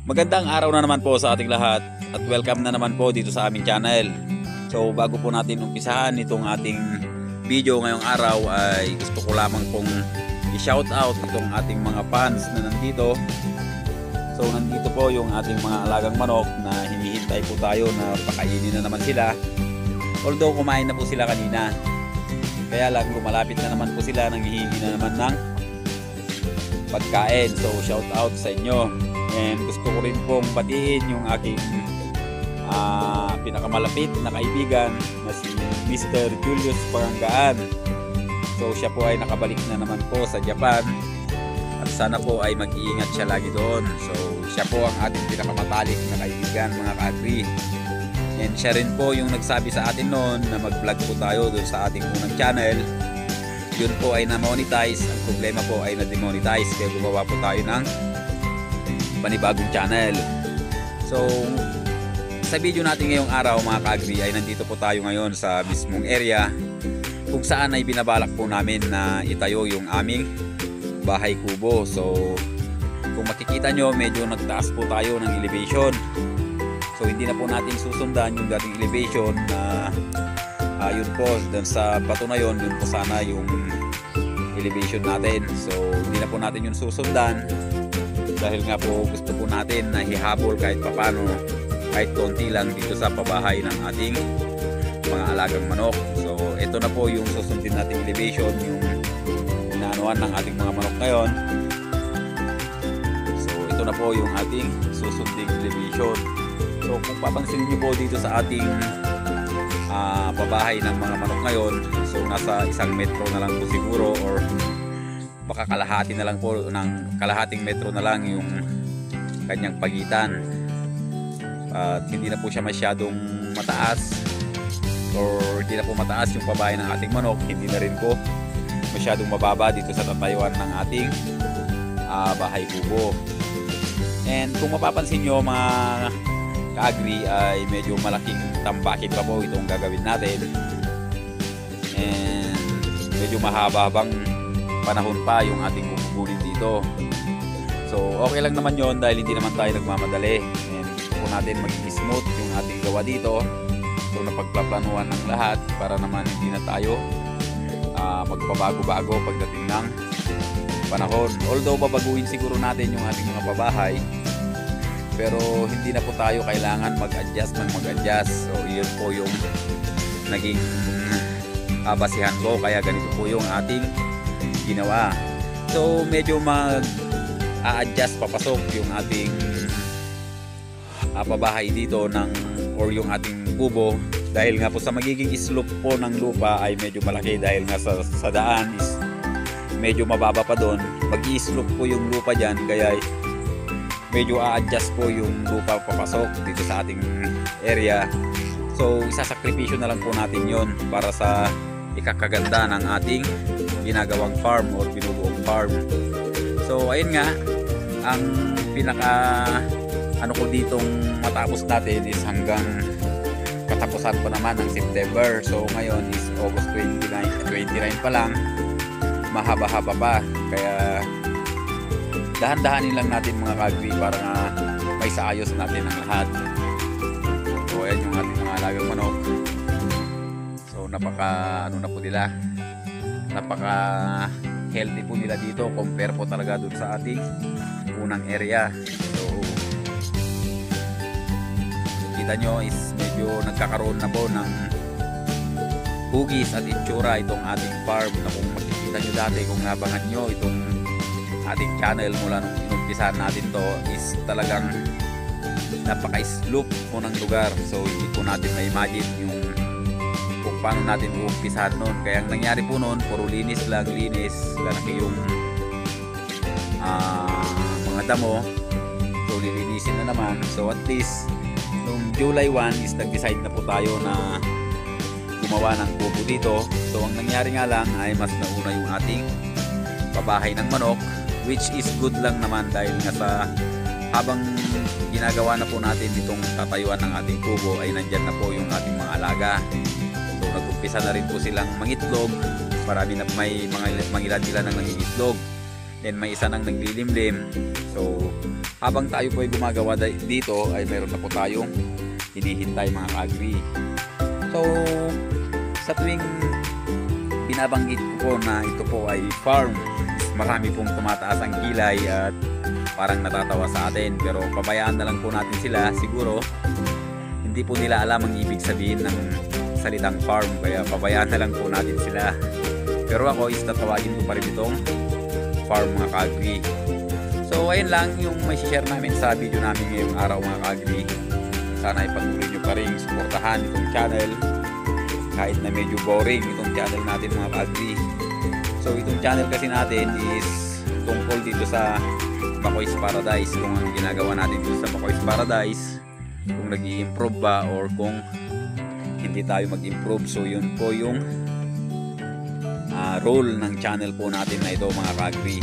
Magandang araw na naman po sa ating lahat at welcome na naman po dito sa aming channel. So bago po natin umpisahan itong ating video ngayong araw ay gusto ko lamang pong i-shout out itong ating mga fans na nandito. So nandito po yung ating mga alagang manok na hinihintay po tayo na pakainin na naman sila. Although kumain na po sila kanina, kaya lang lumalapit na naman po sila, nanghihingi na naman ng pagkain. So shout out sa inyo. And gusto ko rin pong batiin yung aking pinakamalapit na kaibigan na si Mr. Julius Parangaan. So siya po ay nakabalik na naman po sa Japan at sana po ay mag-iingat siya lagi doon. So siya po ang ating pinakamatalik na kaibigan, mga ka-agri. And siya rin po yung nagsabi sa atin noon na mag-vlog po tayo doon sa ating unang channel. Yun po ay na-monetize. Ang problema po ay na-demonetize, kaya gumawa po tayo ng panibagong channel. So sa video natin ngayong araw, mga ka-agri, ay nandito po tayo ngayon sa mismong area kung saan ay binabalak po namin na itayo yung aming bahay kubo. So kung makikita nyo, medyo nagtaas po tayo ng elevation. So hindi na po natin susundan yung dating elevation na yun po, dun sa bato na yun, dun po sana yung elevation natin. So hindi na po natin yun susundan dahil nga po gusto po natin na hihabol kahit papano, kahit konti lang dito sa pabahay ng ating mga alagang manok. So ito na po yung susundin nating elevation, yung inaanuhan ng ating mga manok ngayon. So ito na po yung ating susunding elevation. So kung papansin niyo po dito sa ating pabahay ng mga manok ngayon, so nasa 1 metro na lang po siguro, or baka kalahati na lang po, ng kalahating metro na lang yung kanyang pagitan. At hindi na po siya masyadong mataas, or hindi na po mataas yung pabahay ng ating manok, hindi na rin po masyadong mababa dito sa tatayuan ng ating bahay kubo. And kung mapapansin nyo, mga ka-agri, ay medyo malaking tambakin pa po itong gagawin natin, and medyo mahaba-habang panahon pa yung ating kukunin dito. So okay lang naman yon dahil hindi naman tayo nagmamadali, and gusto po natin maging smooth yung ating gawa dito. So napagpaplanuhan ng lahat para naman hindi na tayo magpabago-bago pagdating ng panahon. Although babaguhin siguro natin yung ating mga pabahay, pero hindi na po tayo kailangan mag-adjust ng mag-adjust. So yun po yung naging basihan ko, kaya ganito po yung ating ginawa. So medyo mag-a-adjust papasok yung ating pabahay dito or yung ating kubo, dahil nga po sa magiging slope po ng lupa ay medyo malaki, dahil nga sa daan is medyo mababa pa doon. Mag-i-slope po yung lupa dyan, kaya medyo a-adjust po yung lupa papasok dito sa ating area. So isasakripisyo na lang po natin yon para sa ikakaganda ng ating ginagawang farm or binubuong farm. So ayun nga, ang pinaka ko ditong matapos natin is hanggang katapusan pa naman ng September. So ngayon is August 29 pa lang, mahaba-haba pa, kaya dahan-dahanin lang natin, mga ka-agri, para nga may saayos natin ang lahat. So ayan yung ating mga alagang manok. So napaka na po nila, napaka healthy po nila dito compare po talaga dun sa ating unang area. So kita nyo is medyo nagkakaroon na po ng hugis at itsura itong ating farm, na kung makikita nyo dati, kung nabangan nyo itong ating channel mula nung inumpisahan natin to, is talagang napaka-slope po ng lugar. So hindi po natin ma-imagine yung kung paano natin uumpisahan noon. Kaya ang nangyari po noon, puro linis lang, lalaki yung mga damo. So lilinisin na naman. So at least noong July 1 is nag-decide na po tayo na gumawa ng kubo dito. So ang nangyari nga lang ay mas nauna yung ating pabahay ng manok, which is good lang naman, dahil nga sa habang ginagawa na po natin itong tatayuan ng ating kubo ay nandyan na po yung ating mga alaga. So nag-umpisa na rin po silang mangitlog, marami na may mga ilan nang nangingitlog. then may isa nang naglilimlim. So habang tayo po ay gumagawa dito ay mayroon na po tayong hinihintay mga ka-agri. So sa tuwing binabanggit ko po na ito po ay farm, marami pong tumataas ang kilay at parang natatawa sa atin, pero pabayaan na lang po natin sila. Siguro hindi po nila alam ang ibig sabihin ng salitang farm, kaya pabayaan na lang po natin sila. Pero ako is tatawagin ko pa rin itong farm mga ka-agri. So ayun lang yung may share namin sa video namin ngayong araw mga ka-agri. Sana ipatuloy nyo pa rin suportahan itong channel kahit na medyo boring itong channel natin mga ka-agri. So itong channel kasi natin is tungkol dito sa Bacoy's Paradise, kung ano ginagawa natin dito sa Bacoy's Paradise, kung nag-i-improve ba or kung hindi tayo mag-improve. So yun po yung role ng channel po natin na ito mga ka-agri.